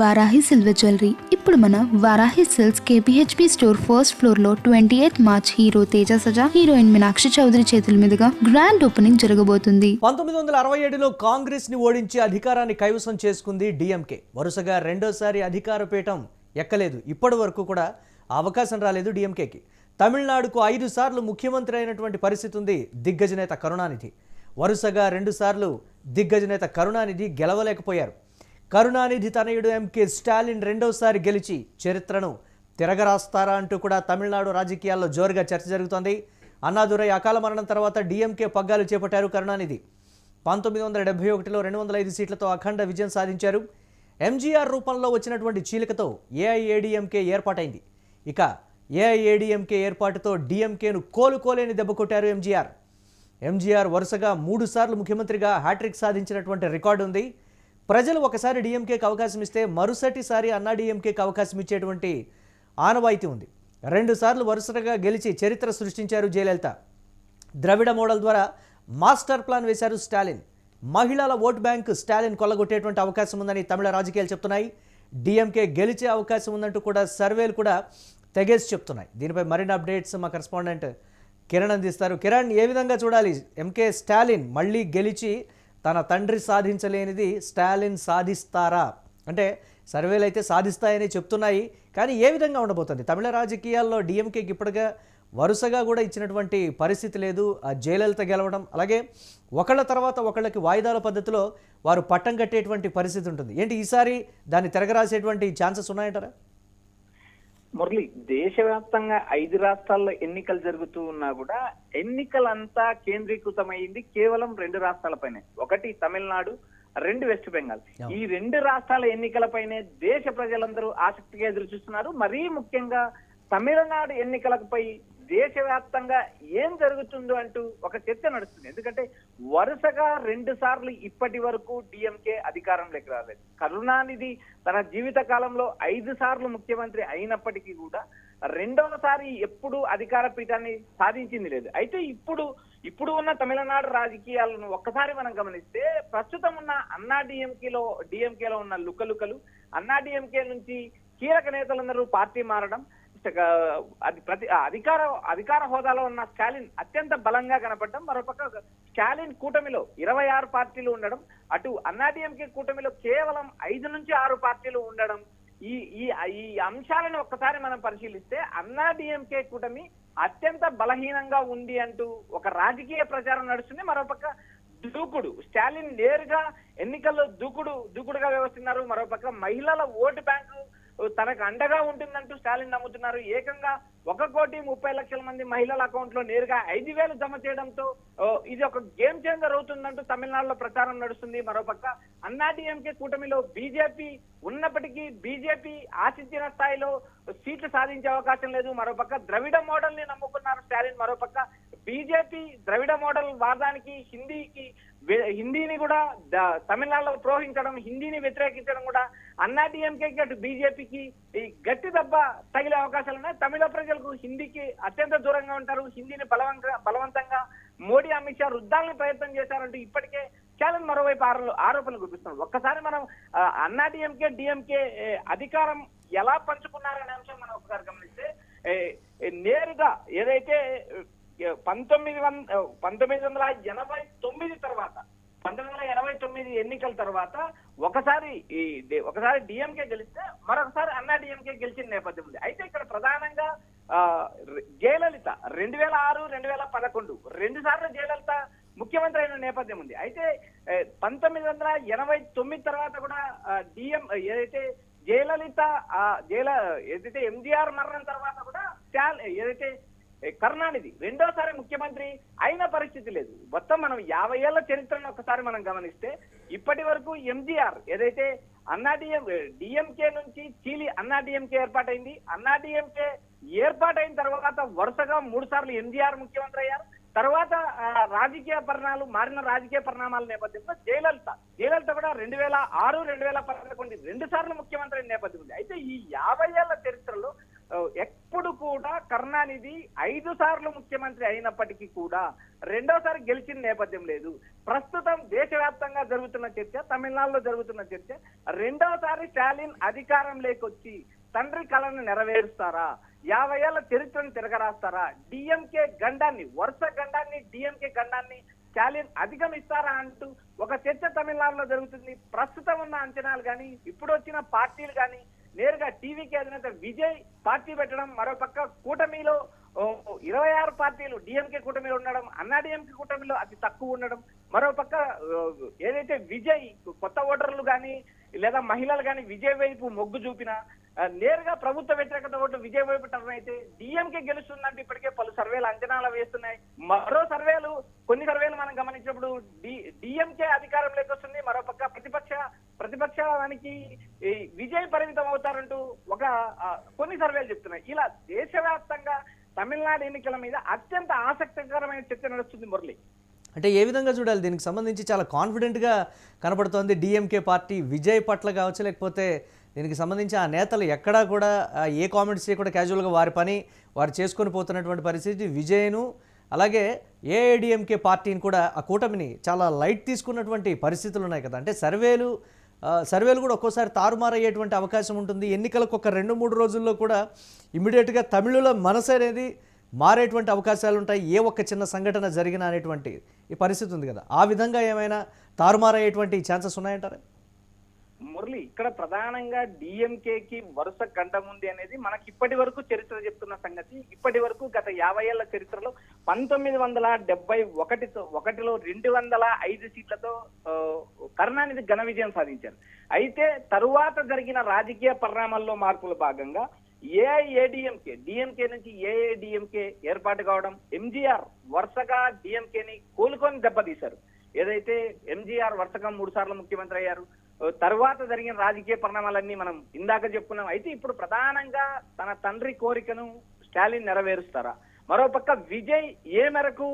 Varahi silver jewellery ఇప్పుడు మన Varahi silks KPHB store first floor లో 28 March hero Teja Sajja heroine Meenakshi Chaudhary చేతుల మీదుగా గ్రాండ్ ఓపెనింగ్ జరగబోతుంది. 1967లో కాంగ్రెస్ ని ఓడించి అధికారాన్ని కైవసం చేసుకుంది డిఎంకే. వరుసగా రెండోసారి అధికార పీఠం ఎక్కలేదు. ఇప్పటి వరకు కూడా అవకాశం రాలేదు డిఎంకేకి. తమిళనాడుకు 5 సార్లు ముఖ్యమంత్రి అయినటువంటి పరిస్థితి ఉంది దిగ్గజ నేత కరుణానిధి. వరుసగా 2 సార్లు దిగ్గజ నేత కరుణానిధి గెలవలేకపోయారు. కరుణానిధి తనయుడు ఎంకే స్టాలిన్ రెండోసారి గెలిచి చరిత్రను తిరగరాస్తారా అంటూ కూడా తమిళనాడు రాజకీయాల్లో జోరుగా చర్చ జరుగుతోంది. అన్నాదురై అకాల మరణం తర్వాత డిఎంకే పగ్గాలు చేపట్టారు కరుణానిధి. 1971లో 205 సీట్లతో అఖండ విజయం సాధించారు. ఎంజీఆర్ రూపంలో వచ్చినటువంటి చీలికతో ఏఐఏడీఎంకే ఏర్పాటైంది. ఇక ఏఐఏడీఎంకే ఏర్పాటుతో డిఎంకేను కోలుకోలేని దెబ్బ కొట్టారు ఎంజీఆర్ వరుసగా 3 సార్లు ముఖ్యమంత్రిగా హ్యాట్రిక్ సాధించినటువంటి రికార్డు ఉంది. ప్రజలు ఒకసారి డిఎంకేకి అవకాశం ఇస్తే మరుసటిసారి అన్నా డిఎంకేకి అవకాశం ఇచ్చేటువంటి ఆనవాయితీ ఉంది. 2 సార్లు వరుసగా గెలిచి చరిత్ర సృష్టించారు జయలలిత. ద్రవిడ మోడల్ ద్వారా మాస్టర్ ప్లాన్ వేశారు స్టాలిన్. మహిళల ఓట్ బ్యాంక్ స్టాలిన్ కొల్లగొట్టేటువంటి అవకాశం ఉందని తమిళ రాజకీయాలు చెప్తున్నాయి. డిఎంకే గెలిచే అవకాశం ఉందంటూ కూడా సర్వేలు కూడా తెగేసి చెప్తున్నాయి. దీనిపై మరిన్ని అప్డేట్స్ మా కరెస్పాండెంట్ కిరణ్ అందిస్తారు. కిరణ్, ఏ విధంగా చూడాలి? ఎంకే స్టాలిన్ మళ్ళీ గెలిచి తన తండ్రి సాధించలేనిది స్టాలిన్ సాధిస్తారా? అంటే సర్వేలు అయితే సాధిస్తాయని చెప్తున్నాయి, కానీ ఏ విధంగా ఉండబోతుంది? తమిళ రాజకీయాల్లో డిఎంకేకి ఇప్పటిగా వరుసగా కూడా ఇచ్చినటువంటి పరిస్థితి లేదు. జయలలిత గెలవడం, అలాగే ఒకళ్ళ తర్వాత ఒకళ్ళకి వాయిదాల పద్ధతిలో వారు పట్టం కట్టేటువంటి పరిస్థితి ఉంటుంది. ఏంటి ఈసారి దాన్ని తిరగరాసేటువంటి ఛాన్సెస్ ఉన్నాయంటారా? మురళి, దేశవ్యాప్తంగా 5 రాష్ట్రాల్లో ఎన్నికలు జరుగుతూ ఉన్నా కూడా ఎన్నికలంతా కేంద్రీకృతమైంది కేవలం 2 రాష్ట్రాలపైనే. ఒకటి తమిళనాడు, 2 వెస్ట్ బెంగాల్. ఈ 2 రాష్ట్రాల ఎన్నికలపైనే దేశ ప్రజలందరూ ఆసక్తిగా ఎదురు చూస్తున్నారు. మరీ ముఖ్యంగా తమిళనాడు ఎన్నికలపై దేశవ్యాప్తంగా ఏం జరుగుతుందో అంటూ ఒక చర్చ నడుస్తుంది. ఎందుకంటే వరుసగా 2 సార్లు ఇప్పటి వరకు డిఎంకే అధికారంలోకి రాలేదు. కరుణానిధి తన జీవిత కాలంలో 5 సార్లు ముఖ్యమంత్రి అయినప్పటికీ కూడా రెండవసారి ఎప్పుడు అధికార పీఠాన్ని సాధించింది లేదు. అయితే ఇప్పుడు ఉన్న తమిళనాడు రాజకీయాలను ఒక్కసారి మనం గమనిస్తే ప్రస్తుతం ఉన్న అన్నా డిఎంకేలో ఉన్న లుకలుకలు, అన్నా డిఎంకే నుంచి కీలక నేతలందరూ పార్టీ మారడం, అధికార హోదాలో ఉన్న స్టాలిన్ అత్యంత బలంగా కనపడడం, మరోపక్క స్టాలిన్ కూటమిలో 26 పార్టీలు ఉండడం, అటు అన్నాడీఎంకే కూటమిలో కేవలం 5 నుంచి 6 పార్టీలు ఉండడం, ఈ అంశాలను ఒక్కసారి మనం పరిశీలిస్తే అన్నాడీఎంకే కూటమి అత్యంత బలహీనంగా ఉంది అంటూ ఒక రాజకీయ ప్రచారం నడుస్తుంది. మరోపక్క దూకుడు, స్టాలిన్ నేరుగా ఎన్నికల్లో దూకుడుగా వ్యవహరిస్తున్నారు. మరోపక్క మహిళల ఓటు బ్యాంకు తనకు అండగా ఉంటుందంటూ స్టాలిన్ నమ్ముతున్నారు. ఏకంగా 1,30,00,000 మంది మహిళల అకౌంట్ లో నేరుగా 5,000 జమ చేయడంతో ఇది ఒక గేమ్ చేంజర్ అవుతుందంటూ తమిళనాడులో ప్రచారం నడుస్తుంది. మరోపక్క అన్నాడీఎంకే కూటమిలో బీజేపీ ఉన్నప్పటికీ బీజేపీ ఆశించిన స్థాయిలో సీట్లు సాధించే అవకాశం లేదు. మరోపక్క ద్రవిడ మోడల్ ని నమ్ముకున్నారు స్టాలిన్. మరోపక్క బీజేపీ ద్రవిడ మోడల్ వాదానికి హిందీని కూడా తమిళనాడులో ప్రోహించడం, హిందీని వ్యతిరేకించడం కూడా అన్నాడీఎంకేకి అటు బీజేపీకి ఈ గట్టి దెబ్బ తగిలే అవకాశాలు ఉన్నాయి. తమిళ ప్రజలకు హిందీకి అత్యంత దూరంగా ఉంటారు. హిందీని బలవంతంగా మోడీ, అమిత్ షా రుద్దాలని ప్రయత్నం చేశారంటూ ఇప్పటికే స్టాలిన్ మరోవైపు ఆరోపణలు గుర్తిస్తున్నాం. ఒక్కసారి మనం అన్నాడీఎంకే డిఎంకే అధికారం ఎలా పంచుకున్నారనే అంశం మనం ఒకసారి గమనిస్తే నేరుగా ఏదైతే 1989 తర్వాత 1989 ఎన్నికల తర్వాత ఒకసారి డిఎంకే గెలిస్తే మరొకసారి అన్నా డిఎంకే గెలిచిన నేపథ్యం ఉంది. అయితే ఇక్కడ ప్రధానంగా జయలలిత 2006, 2011 2 సార్లు జయలలిత ముఖ్యమంత్రి అయిన నేపథ్యం ఉంది. అయితే 1989 తర్వాత కూడా ఏదైతే జయలలిత ఏదైతే ఎంజీఆర్ మరణం తర్వాత కూడా ఏదైతే కరుణానిధి రెండోసారి ముఖ్యమంత్రి అయిన పరిస్థితి లేదు. మొత్తం మనం 50 ఏళ్ల చరిత్రను ఒకసారి మనం గమనిస్తే ఇప్పటి వరకు ఎంజీఆర్ ఏదైతే డిఎంకే నుంచి చీలి అన్నాడీఎంకే ఏర్పాటైంది. అన్నాడీఎంకే ఏర్పాటైన తర్వాత వరుసగా 3 సార్లు ఎంజీఆర్ ముఖ్యమంత్రి అయ్యారు. తర్వాత మారిన రాజకీయ పరిణామాల నేపథ్యంలో జయలలిత కూడా 2006, 2011 2 సార్లు ముఖ్యమంత్రి అయిన నేపథ్యం ఉంది. అయితే ఈ 50 ఏళ్ల చరిత్రలో ఇప్పుడు కూడా కరుణానిధి 5 సార్లు ముఖ్యమంత్రి అయినప్పటికీ కూడా రెండోసారి గెలిచిన నేపథ్యం లేదు. ప్రస్తుతం దేశవ్యాప్తంగా జరుగుతున్న చర్చ, తమిళనాడులో జరుగుతున్న చర్చ, రెండోసారి స్టాలిన్ అధికారం లేకొచ్చి తండ్రి కళను నెరవేరుస్తారా, 50 ఏళ్ల చరిత్రను తిరగరాస్తారా, డిఎంకే గండాన్ని, వరుస గండాన్ని, డిఎంకే గండాన్ని స్టాలిన్ అధిగమిస్తారా అంటూ ఒక చర్చ తమిళనాడులో జరుగుతుంది. ప్రస్తుతం ఉన్న అంచనాలు కానీ, ఇప్పుడు వచ్చిన పార్టీలు కానీ, నేరుగా టీవీకి అధినేత విజయ్ పార్టీ పెట్టడం, మరోపక్క కూటమిలో 26 పార్టీలు డిఎంకే కూటమిలో ఉండడం, అన్నాడీఎంకే కూటమిలో అతి తక్కువ ఉండడం, మరోపక్క ఏదైతే విజయ్ కొత్త ఓటర్లు కానీ లేదా మహిళలు కానీ విజయ్ వైపు మొగ్గు చూపినా నేరుగా ప్రభుత్వ వ్యతిరేకత ఓట్లు విజయ్ వైపు టర్న్ అయితే డిఎంకే గెలుస్తుందంటే ఇప్పటికే పలు సర్వేలు అంచనాలు వేస్తున్నాయి. మరో సర్వేలు, కొన్ని సర్వేలు మనం గమనించినప్పుడు డిఎంకే అధికారంలోకి వస్తుంది, మరోపక్క ప్రతిపక్షానికి విజయ్ పరిమితం అవుతారంటూ కొన్ని సర్వేలు చెప్తున్నాయి. ఇలా దేశవ్యాప్తంగా తమిళనాడు ఎన్నికల మీద అత్యంత ఆసక్తికరమైన చర్చ నడుస్తుంది మురళి. అంటే ఏ విధంగా చూడాలి? దీనికి సంబంధించి చాలా కాన్ఫిడెంట్గా కనపడుతోంది డిఎంకే పార్టీ విజయ్ పట్ల కావచ్చు, లేకపోతే దీనికి సంబంధించి ఆ నేతలు ఎక్కడా కూడా ఏ కామెంట్స్ చేయకుండా క్యాజువల్గా వారి పని వారు చేసుకొని పోతున్నటువంటి పరిస్థితి. విజయ్ను అలాగే ఏఐడిఎంకే పార్టీని కూడా, ఆ కూటమిని చాలా లైట్ తీసుకున్నటువంటి పరిస్థితులు ఉన్నాయి కదా. అంటే సర్వేలు కూడా ఒక్కోసారి తారుమారయ్యేటువంటి అవకాశం ఉంటుంది. ఎన్నికలకు ఒక 2-3 రోజుల్లో కూడా ఇమ్మీడియట్గా తమిళుల మనసు అనేది మారేటువంటి అవకాశాలు ఉంటాయి, ఏ ఒక్క చిన్న సంఘటన జరిగినా అనేటువంటి ఈ పరిస్థితి ఉంది కదా. ఆ విధంగా ఏమైనా తారుమారయ్యేటువంటి ఛాన్సెస్ ఉన్నాయంటారా? మురళి, ఇక్కడ ప్రధానంగా డిఎంకేకి వరుస గండం ఉంది అనేది మనకి ఇప్పటి వరకు చరిత్ర చెప్తున్న సంగతి. ఇప్పటి వరకు గత 50 ఏళ్ల చరిత్రలో 1971లో 205 సీట్లతో కరుణానిధి ఘన విజయం సాధించారు. అయితే తరువాత జరిగిన రాజకీయ పరిణామాల్లో మార్పుల భాగంగా ఏఐఏడిఎంకే, డిఎంకే నుంచి ఏఐడిఎంకే ఏర్పాటు కావడం, ఎంజీఆర్ వరుసగా డిఎంకేని కోలుకొని దెబ్బతీశారు. ఏదైతే ఎంజీఆర్ వరుసగా 3 సార్లు ముఖ్యమంత్రి అయ్యారు. తర్వాత జరిగిన రాజకీయ పరిణామాలన్నీ మనం ఇందాక చెప్పుకున్నాం. అయితే ఇప్పుడు ప్రధానంగా తన తండ్రి కోరికను స్టాలిన్ నెరవేరుస్తారా, మరోపక్క విజయ్ ఏ మేరకు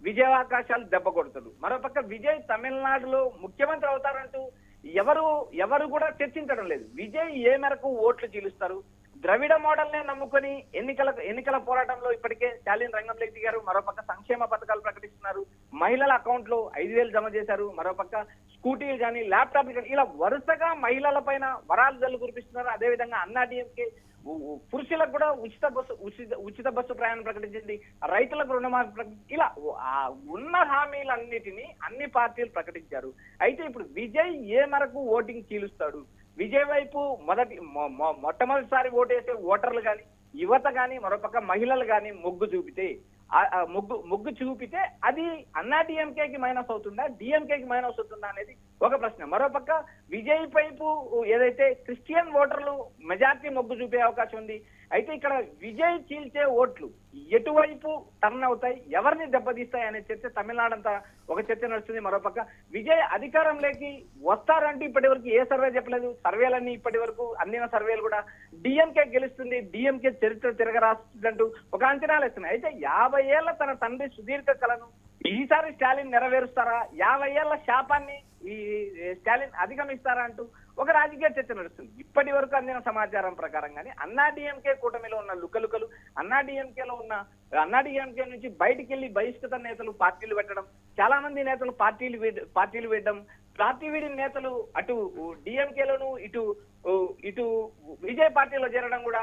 విజయావకాశాలు దెబ్బ కొడతారు, మరోపక్క విజయ్ తమిళనాడులో ముఖ్యమంత్రి అవుతారంటూ ఎవరు కూడా చర్చించడం లేదు. విజయ్ ఏ మేరకు ఓట్లు చీలుస్తారు, ద్రవిడ మోడల్ నే నమ్ముకొని ఎన్నికల పోరాటంలో ఇప్పటికే స్టాలిన్ రంగంలోకి దిగారు. మరోపక్క సంక్షేమ పథకాలు ప్రకటిస్తున్నారు, మహిళల అకౌంట్ లో 5,000 జమ చేశారు, మరోపక్క స్కూటీలు కానీ ల్యాప్టాప్లు కానీ ఇలా వరుసగా మహిళల పైన వరాలు జల్లు కురిపిస్తున్నారు. అదేవిధంగా అన్నాడీఎంకే పురుషులకు కూడా ఉచిత బస్సు ప్రయాణం ప్రకటించింది, రైతులకు రుణమాఫీ ఇలా ఉన్న హామీలన్నిటినీ అన్ని పార్టీలు ప్రకటించారు. అయితే ఇప్పుడు విజయ్ ఏ మేరకు ఓటింగ్ చీలుస్తాడు, విజయ్ వైపు మొట్టమొదటిసారి ఓటేసే ఓటర్లు కానీ, యువత కానీ, మరోపక్క మహిళలు కానీ మొగ్గు చూపితే అది అన్నాడీఎంకేకి మైనస్ అవుతుందా, డిఎంకేకి మైనస్ అవుతుందా అనేది ఒక ప్రశ్న. మరోపక్క విజయ్ వైపు ఏదైతే క్రిస్టియన్ ఓటర్లు మెజార్టీ మొగ్గు చూపే అవకాశం ఉంది. అయితే ఇక్కడ విజయ్ చీల్చే ఓట్లు ఎటువైపు టర్న్ అవుతాయి, ఎవరిని దెబ్బతీస్తాయి అనే చర్చ తమిళనాడంతా ఒక చర్చ నడుస్తుంది. మరోపక్క విజయ్ అధికారంలోకి వస్తారంటూ ఇప్పటి వరకు ఏ సర్వే చెప్పలేదు. సర్వేలన్నీ ఇప్పటి వరకు అందిన సర్వేలు కూడా డిఎంకే గెలుస్తుంది, డిఎంకే చరిత్ర తిరగరాస్తుందంటూ ఒక అంచనాలు ఇస్తున్నాయి. అయితే 50 ఏళ్ల తన తండ్రి సుదీర్ఘ కళను ఈసారి స్టాలిన్ నెరవేరుస్తారా, 50 ఏళ్ల శాపాన్ని ఈ స్టాలిన్ అధిగమిస్తారా అంటూ ఒక రాజకీయ చర్చ నడుస్తుంది. ఇప్పటి వరకు అందిన సమాచారం ప్రకారంగానే అన్నాడీఎంకే కూటమిలో ఉన్న లుకలుకలు, అన్నాడీఎంకే నుంచి బయటికి వెళ్లి బహిష్కృత నేతలు పార్టీలు పెట్టడం, చాలా మంది నేతలు పార్టీలు వేయడం, పార్టీ వీడిన నేతలు అటు డిఎంకేలోను ఇటు విజయ్ పార్టీలో చేరడం కూడా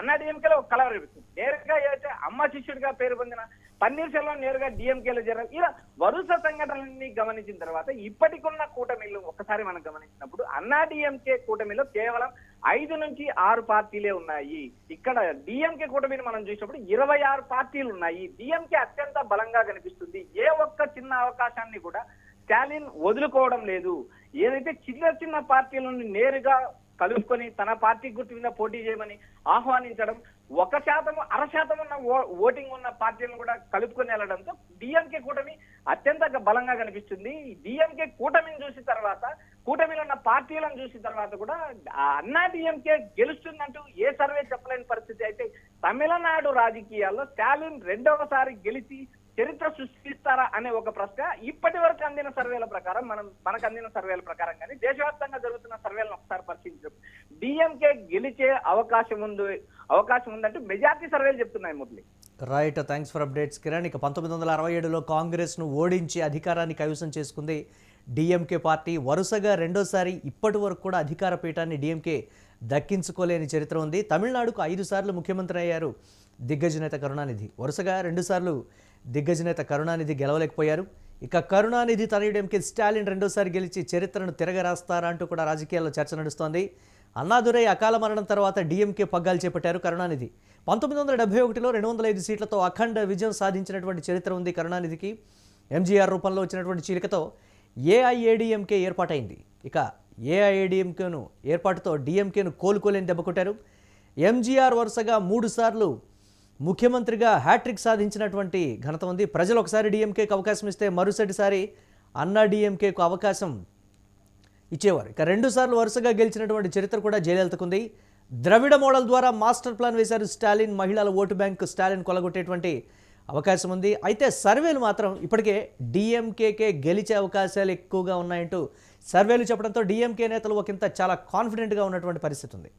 అన్నాడీఎంకేలో కలవరేపిస్తుంది. నేరుగా అయితే అమ్మ శిష్యుడిగా పేరు పొందిన పన్నీర్ సెల్వం నేరుగా డిఎంకేలో చేరడం, ఇలా వరుస సంఘటనలన్నీ గమనించిన తర్వాత ఇప్పటికున్న కూటమిలో ఒక్కసారి మనం గమనించినప్పుడు అన్నాడీఎంకే కూటమిలో కేవలం 5 నుంచి 6 పార్టీలే ఉన్నాయి. ఇక్కడ డిఎంకే కూటమిని మనం చూసినప్పుడు 26 పార్టీలు ఉన్నాయి. డిఎంకే అత్యంత బలంగా కనిపిస్తుంది. ఏ ఒక్క చిన్న అవకాశాన్ని కూడా స్టాలిన్ వదులుకోవడం లేదు. ఏదైతే చిన్న పార్టీలను నేరుగా కలుపుకొని తన పార్టీ గుర్తు మీద పోటీ చేయమని ఆహ్వానించడం, 1%, 0.5% ఉన్న ఓటింగ్ ఉన్న పార్టీలను కూడా కలుపుకొని వెళ్ళడంతో డిఎంకే కూటమి అత్యంత బలంగా కనిపిస్తుంది. డిఎంకే కూటమిని చూసిన తర్వాత, కూటమిలో ఉన్న పార్టీలను చూసిన తర్వాత కూడా అన్నా డిఎంకే గెలుస్తుందంటూ ఏ సర్వే చెప్పలేని పరిస్థితి. అయితే తమిళనాడు రాజకీయాల్లో స్టాలిన్ రెండవసారి గెలిచి చరిత్ర సృష్టిస్తారా అనే ఒక ప్రశ్న ఇప్పటి వరకు అందిన సర్వేల ప్రకారం మనకు అందిన సర్వేల ప్రకారం కానీ దేశవ్యాప్తంగా జరుగుతున్న సర్వేలను ఒకసారి పరిశీలించాం. డిఎంకే గెలిచే అవకాశం అవకాశం ఉందంటూ మెజార్టీ సర్వేలు చెప్తున్నాయి Murali. Right, thanks for updates Kiran. ఇక 1967లో కాంగ్రెస్ను ఓడించి అధికారాన్ని కైవసం చేసుకుంది డిఎంకే పార్టీ. వరుసగా రెండోసారి ఇప్పటి వరకు కూడా అధికార పీఠాన్ని డిఎంకే దక్కించుకోలేని చరిత్ర ఉంది. తమిళనాడుకు 5 సార్లు ముఖ్యమంత్రి అయ్యారు దిగ్గజ నేత కరుణానిధి. వరుసగా 2 సార్లు దిగ్గజ నేత కరుణానిధి గెలవలేకపోయారు. ఇక కరుణానిధి తనయుడు ఎంకే స్టాలిన్ రెండోసారి గెలిచి చరిత్రను తిరగరాస్తారా అంటూ కూడా రాజకీయాల్లో చర్చ నడుస్తోంది. అన్నాదురై అకాల మరణం తర్వాత డిఎంకే పగ్గాలు చేపట్టారు కరుణానిధి. 1971లో 205 సీట్లతో అఖండ విజయం సాధించినటువంటి చరిత్ర ఉంది కరుణానిధికి. ఎంజీఆర్ రూపంలో వచ్చినటువంటి చీలికతో ఏఐఏడిఎంకే ఏర్పాటైంది. ఇక ఏఐఏడిఎంకేను ఏర్పాటుతో డిఎంకేను కోలుకోలేని దెబ్బ కొట్టారు. ఎంజీఆర్ వరుసగా 3 సార్లు ముఖ్యమంత్రిగా హ్యాట్రిక్ సాధించినటువంటి ఘనత ఉంది. ప్రజలు ఒకసారి డిఎంకేకు అవకాశం ఇస్తే మరుసటిసారి అన్నా డిఎంకేకు అవకాశం ఇచ్చేవారు. ఇక 2 సార్లు వరుసగా గెలిచినటువంటి చరిత్ర కూడా జయలలితకుంది. ద్రవిడ మోడల్ ద్వారా మాస్టర్ ప్లాన్ వేశారు స్టాలిన్. మహిళల ఓటు బ్యాంక్ స్టాలిన్ కొలగొట్టేటువంటి అవకాశం ఉంది. అయితే సర్వేలు మాత్రం ఇప్పటికే డిఎంకేకే గెలిచే అవకాశాలు ఎక్కువగా ఉన్నాయంటూ సర్వేలు చెప్పడంతో డిఎంకే నేతలు ఒకంత చాలా కాన్ఫిడెంట్గా ఉన్నటువంటి పరిస్థితి ఉంది.